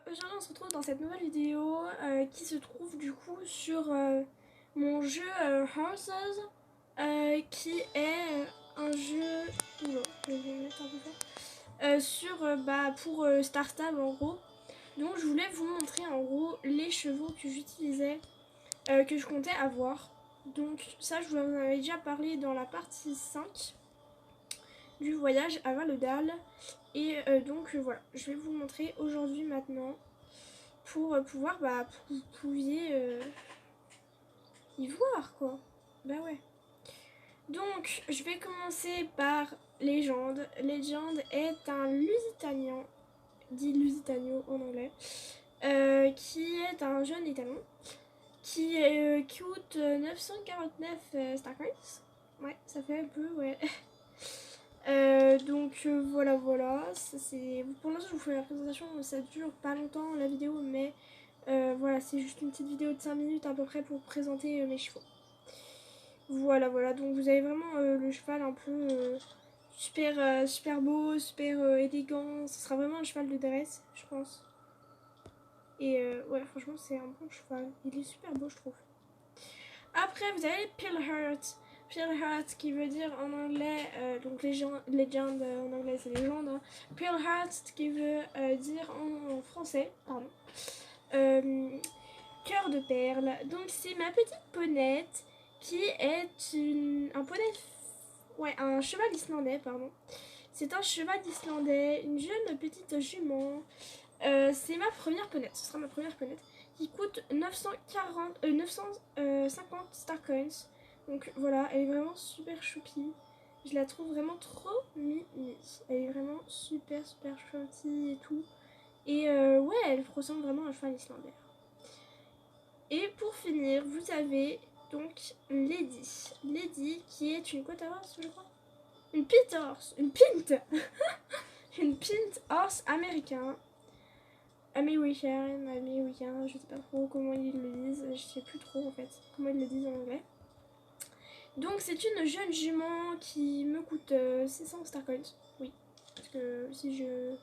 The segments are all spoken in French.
Aujourd'hui on se retrouve dans cette nouvelle vidéo qui se trouve du coup sur mon jeu Horses qui est un jeu. Oula, je vais le mettre un peu fort. Pour Star Stable en gros. Donc je voulais vous montrer en gros les chevaux que j'utilisais, que je comptais avoir. Donc ça je vous en avais déjà parlé dans la partie 5 du voyage à Valodal. Et voilà, je vais vous montrer aujourd'hui maintenant pour pouvoir, pour que vous pouviez y voir quoi. Bah ouais. Donc, je vais commencer par Légende. Légende est un Lusitanien, dit Lusitano en anglais, qui est un jeune italien qui coûte 949 Star Coins. Ouais, ça fait un peu, ouais. Voilà. Pour l'instant, je vous fais la présentation. Ça dure pas longtemps la vidéo, mais voilà, c'est juste une petite vidéo de 5 minutes à peu près pour présenter mes chevaux. Voilà. Donc vous avez vraiment le cheval un peu super beau, super élégant. Ce sera vraiment un cheval de dresse, je pense. Et ouais, franchement, c'est un bon cheval. Il est super beau, je trouve. Après, vous avez Pilheart. Pilheart qui veut dire en anglais, donc legend en anglais c'est légende. Hein. Pilheart qui veut dire en français, pardon, cœur de perle. Donc c'est ma petite ponette qui est un cheval islandais, pardon. C'est un cheval islandais, une jeune petite jument. C'est ma première ponette, ce sera ma première ponette qui coûte 950 Star Coins. Donc voilà, elle est vraiment super choupie. Je la trouve vraiment trop mimi. Elle est vraiment super gentille et tout. Et ouais, elle ressemble vraiment à un cheval islandais. Et pour finir, vous avez donc Lady. Lady qui est une côte à horse, je crois. Une pint horse. Une pint Une pint horse américain. Américain, je sais pas trop comment ils le disent, je sais plus trop en fait comment ils le disent en anglais. Donc c'est une jeune jument qui me coûte 600 Star Coins, oui, parce que si je...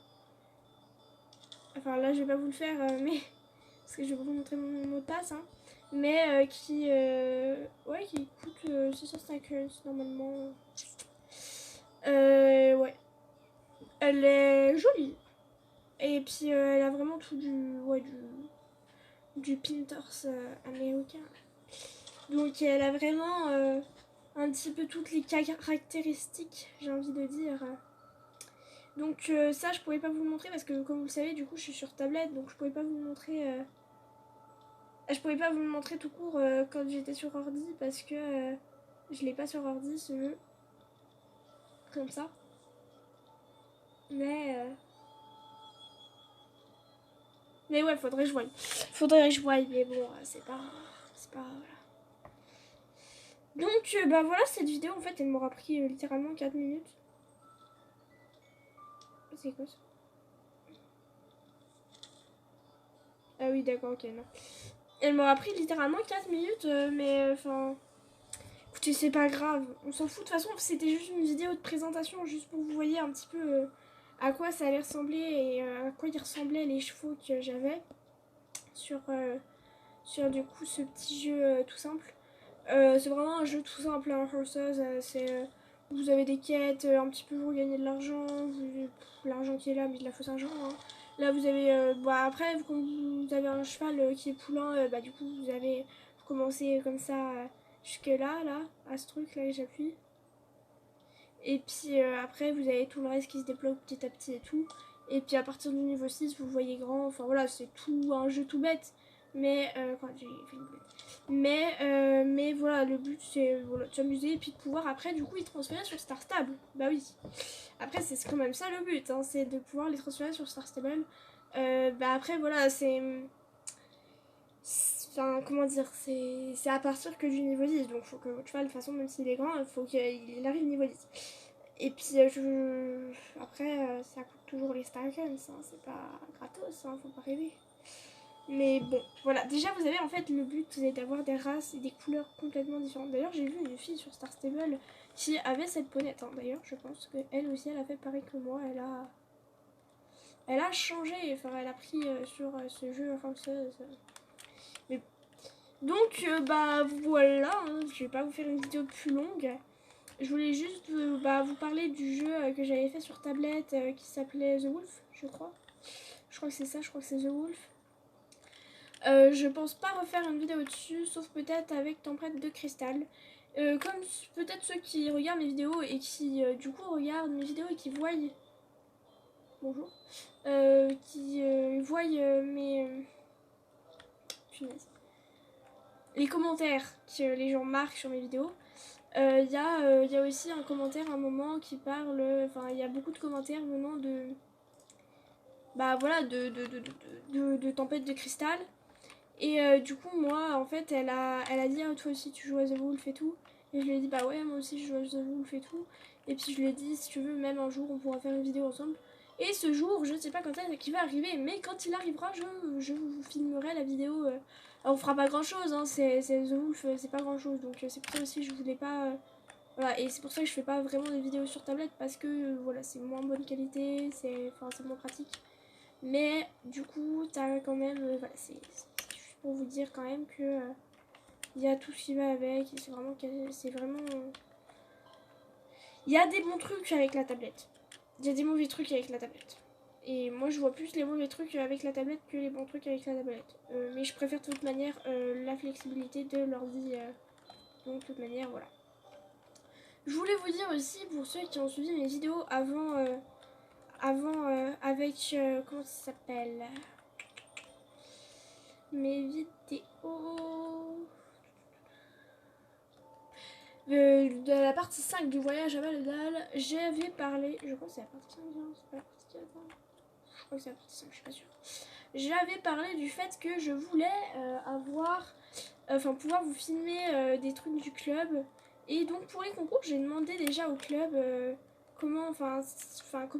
Enfin là je vais pas vous le faire, mais... Parce que je vais vous montrer mon mot de passe, hein. Mais qui coûte 600 Star Coins normalement. Ouais. Elle est jolie. Et puis elle a vraiment tout du Pinterest américain. Donc elle a vraiment un petit peu toutes les caractéristiques, j'ai envie de dire. Donc ça je pourrais pas vous le montrer parce que comme vous le savez du coup je suis sur tablette, donc je pourrais pas vous le montrer. Je pourrais pas vous le montrer tout court quand j'étais sur ordi parce que je l'ai pas sur ordi ce jeu. Comme ça. Mais ouais, faudrait que je voie. Mais bon, c'est pas. Voilà. Donc voilà, cette vidéo en fait elle m'aura pris littéralement 4 minutes. C'est quoi ça? Ah oui d'accord, ok, non. Elle m'aura pris littéralement 4 minutes, mais enfin... écoutez, c'est pas grave, on s'en fout. De toute façon, c'était juste une vidéo de présentation, juste pour que vous voyez un petit peu à quoi ça allait ressembler et à quoi ils ressemblaient les chevaux que j'avais sur du coup ce petit jeu tout simple. C'est vraiment un jeu tout simple, hein, Horses. Vous avez des quêtes, un petit peu vous gagnez de l'argent, l'argent qui est là, mais de la fausse argent. Hein. Là vous avez, après vous avez un cheval qui est poulain, du coup vous commencez comme ça jusque là, à ce truc là que j'appuie. Et puis après vous avez tout le reste qui se débloque petit à petit et tout. Et puis à partir du niveau 6 vous voyez grand, enfin voilà c'est tout un jeu tout bête. Mais j'ai fait une boulette. Mais voilà, le but c'est voilà, de s'amuser et puis de pouvoir après du coup les transférer sur Star Stable. Bah oui. Après c'est quand même ça le but, hein, c'est de pouvoir les transférer sur Star Stable. Après voilà, enfin comment dire, c'est à partir que du niveau 10. Donc faut que votre cheval de toute façon même s'il est grand, il faut qu'il arrive niveau 10. Et puis après ça coûte toujours les Star Coins, hein, c'est pas gratos, hein, faut pas rêver. Mais bon, voilà. Déjà, vous avez en fait le but, c'est d'avoir des races et des couleurs complètement différentes. D'ailleurs, j'ai vu une fille sur Star Stable qui avait cette ponette. Hein. D'ailleurs, je pense qu'elle aussi, elle a fait pareil que moi. elle a changé, enfin elle a pris sur ce jeu, enfin mais donc bah voilà, hein, je vais pas vous faire une vidéo plus longue. Je voulais juste vous parler du jeu que j'avais fait sur tablette qui s'appelait The Wolf, je crois. Je crois que c'est ça, je crois que c'est The Wolf. Je pense pas refaire une vidéo dessus, sauf peut-être avec Tempête de Cristal. Comme peut-être ceux qui regardent mes vidéos et qui du coup regardent mes vidéos et qui voient... Bonjour. Qui voient mes... punaise. Les commentaires que les gens marquent sur mes vidéos. Il y a aussi un commentaire à un moment qui parle... Enfin, il y a beaucoup de commentaires venant de... Bah voilà, de Tempête de Cristal. Et du coup, moi, en fait, elle a dit, toi aussi tu joues à The Wolf et tout. Et je lui ai dit, bah ouais, moi aussi je joue à The Wolf et tout. Et puis je lui ai dit, si tu veux, même un jour, on pourra faire une vidéo ensemble. Et ce jour, je ne sais pas quand est-ce qu'il va arriver, mais quand il arrivera, je vous filmerai la vidéo. Alors, on fera pas grand chose, hein, c'est The Wolf, c'est pas grand chose. Donc c'est pour ça aussi que je voulais pas. Voilà, et c'est pour ça que je fais pas vraiment des vidéos sur tablette parce que voilà, c'est moins bonne qualité, c'est moins pratique. Mais du coup, t'as quand même. Voilà, c'est juste pour vous dire quand même que il y a tout ce qui va avec. Et c'est vraiment. Il y a des bons trucs avec la tablette. Il y a des mauvais trucs avec la tablette. Et moi, je vois plus les mauvais trucs avec la tablette que les bons trucs avec la tablette. Mais je préfère de toute manière la flexibilité de l'ordi. Donc, de toute manière, voilà. Je voulais vous dire aussi, pour ceux qui ont suivi mes vidéos avant, avec, comment ça s'appelle, mes vidéos de la partie 5 du voyage à Maledal, j'avais parlé, je crois que c'est la partie 5, c'est pas la partie 4, je crois que c'est la partie 5, je suis pas sûre. J'avais parlé du fait que je voulais pouvoir vous filmer des trucs du club. Et donc pour les concours, j'ai demandé déjà au club comment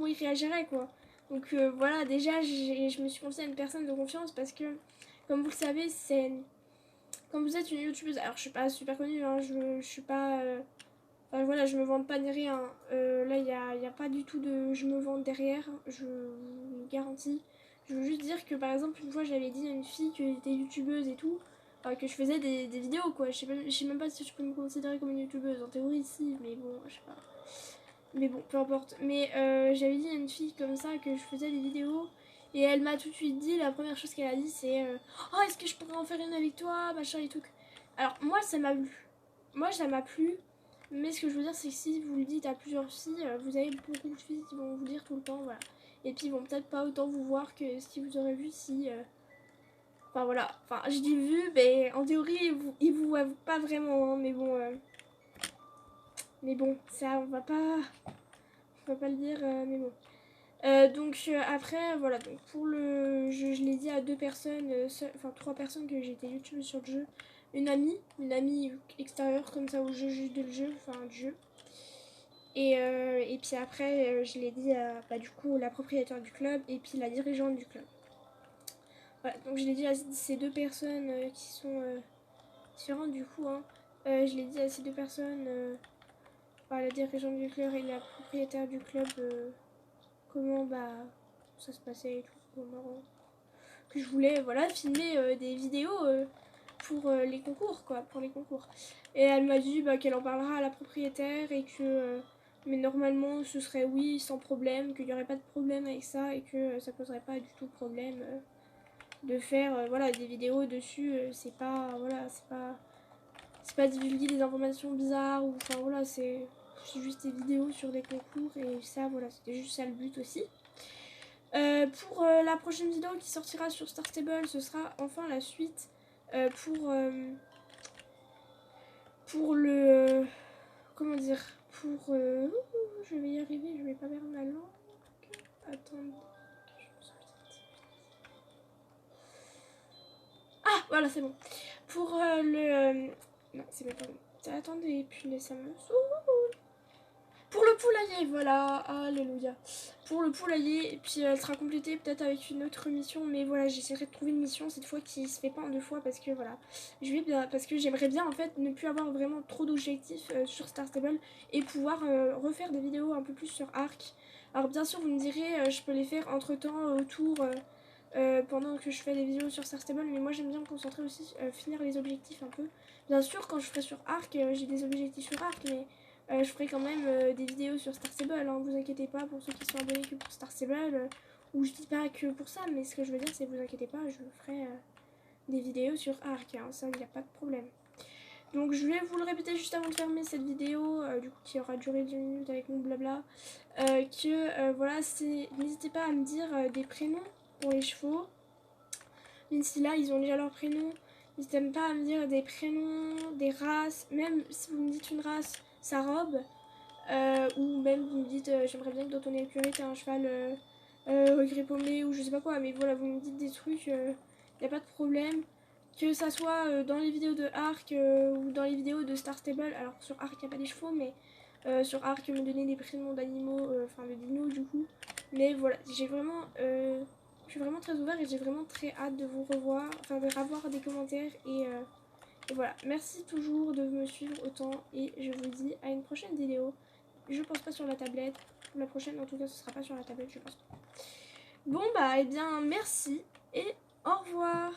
ils réagiraient, quoi. Donc voilà, déjà je me suis confiée à une personne de confiance parce que, comme vous le savez, quand vous êtes une youtubeuse, alors je suis pas super connue, hein, je suis pas... voilà, je me vante pas ni rien. Là, il y a pas du tout de je me vante derrière, je vous le garantis. Je veux juste dire que par exemple, une fois j'avais dit à une fille que j'étais youtubeuse et tout, que je faisais des vidéos, quoi. Je sais même pas si je peux me considérer comme une youtubeuse. En théorie, si, mais bon, je sais pas. Mais bon, peu importe. Mais j'avais dit à une fille comme ça que je faisais des vidéos. Et elle m'a tout de suite dit, la première chose qu'elle a dit, c'est oh, est-ce que je pourrais en faire une avec toi, machin et tout. Alors, moi, ça m'a plu. Moi, ça m'a plu. Mais ce que je veux dire, c'est que si vous le dites à plusieurs filles, vous avez beaucoup de filles qui vont vous dire tout le temps, voilà. Et puis, ils vont peut-être pas autant vous voir que ce qu'ils vous auraient vu si. Enfin, voilà. Enfin, je dis vu, mais en théorie, ils vous voient pas vraiment, hein, mais bon. Mais bon, ça, on va pas le dire, mais bon. Donc après voilà, donc pour le je l'ai dit à deux personnes, enfin trois personnes que j'étais youtubeuse sur le jeu, une amie extérieure comme ça au jeu, juste de le jeu, enfin du jeu. Et puis après je l'ai dit à du coup la propriétaire du club et puis la dirigeante du club. Voilà, donc je l'ai dit à ces deux personnes qui sont différentes du coup, hein. Je l'ai dit à ces deux personnes, la dirigeante du club et la propriétaire du club, comment ça se passait et tout, que je voulais voilà filmer des vidéos pour les concours, quoi, pour les concours. Et elle m'a dit qu'elle en parlera à la propriétaire et que mais normalement ce serait oui sans problème, qu'il n'y aurait pas de problème avec ça et que ça poserait pas du tout de problème de faire voilà des vidéos dessus. C'est pas c'est pas divulguer des informations bizarres ou enfin voilà, c'est juste des vidéos sur des concours et ça voilà, c'était juste ça le but aussi. Pour la prochaine vidéo qui sortira sur Star Stable, ce sera enfin la suite pour le comment dire, je vais y arriver, je vais pas perdre ma langue. Attendez. Ah voilà, c'est bon. Pour non, c'est même pas bon. Attendez, puis ça me saoule. Pour le poulailler, voilà, alléluia. Pour le poulailler, et puis elle sera complétée peut-être avec une autre mission, mais voilà, j'essaierai de trouver une mission cette fois qui se fait pas en deux fois parce que voilà, parce que j'aimerais bien en fait ne plus avoir vraiment trop d'objectifs sur Star Stable et pouvoir refaire des vidéos un peu plus sur Arc. Alors bien sûr vous me direz je peux les faire entre temps autour pendant que je fais des vidéos sur Star Stable, mais moi j'aime bien me concentrer aussi finir les objectifs un peu. Bien sûr quand je ferai sur Arc j'ai des objectifs sur Arc, mais je ferai quand même des vidéos sur Star Stable, hein, vous inquiétez pas pour ceux qui sont abonnés que pour Star Stable, ou je dis pas que pour ça, mais ce que je veux dire c'est vous inquiétez pas, je ferai des vidéos sur Arc, hein, ça il n'y a pas de problème. Donc je vais vous le répéter juste avant de fermer cette vidéo, du coup qui aura duré 10 minutes avec mon blabla, voilà, n'hésitez pas à me dire des prénoms pour les chevaux, même si là ils ont déjà leur prénom, n'hésitez pas à me dire des prénoms, des races, même si vous me dites une race, sa robe, ou même vous me dites j'aimerais bien que dans ton écurie t'aies un cheval gris paumé ou je sais pas quoi, mais voilà, vous me dites des trucs, y a pas de problème. Que ça soit dans les vidéos de Arc ou dans les vidéos de Star Stable, alors sur Arc il n'y a pas des chevaux, mais sur Arc me donner des prénoms d'animaux, enfin de dinos du coup. Mais voilà, je suis vraiment très ouverte et j'ai vraiment très hâte de vous revoir, enfin de revoir des commentaires et voilà. Merci toujours de me suivre autant et je vous dis à une prochaine vidéo. Je pense pas sur la tablette, la prochaine en tout cas ce sera pas sur la tablette je pense pas. Bon bah et bien merci et au revoir.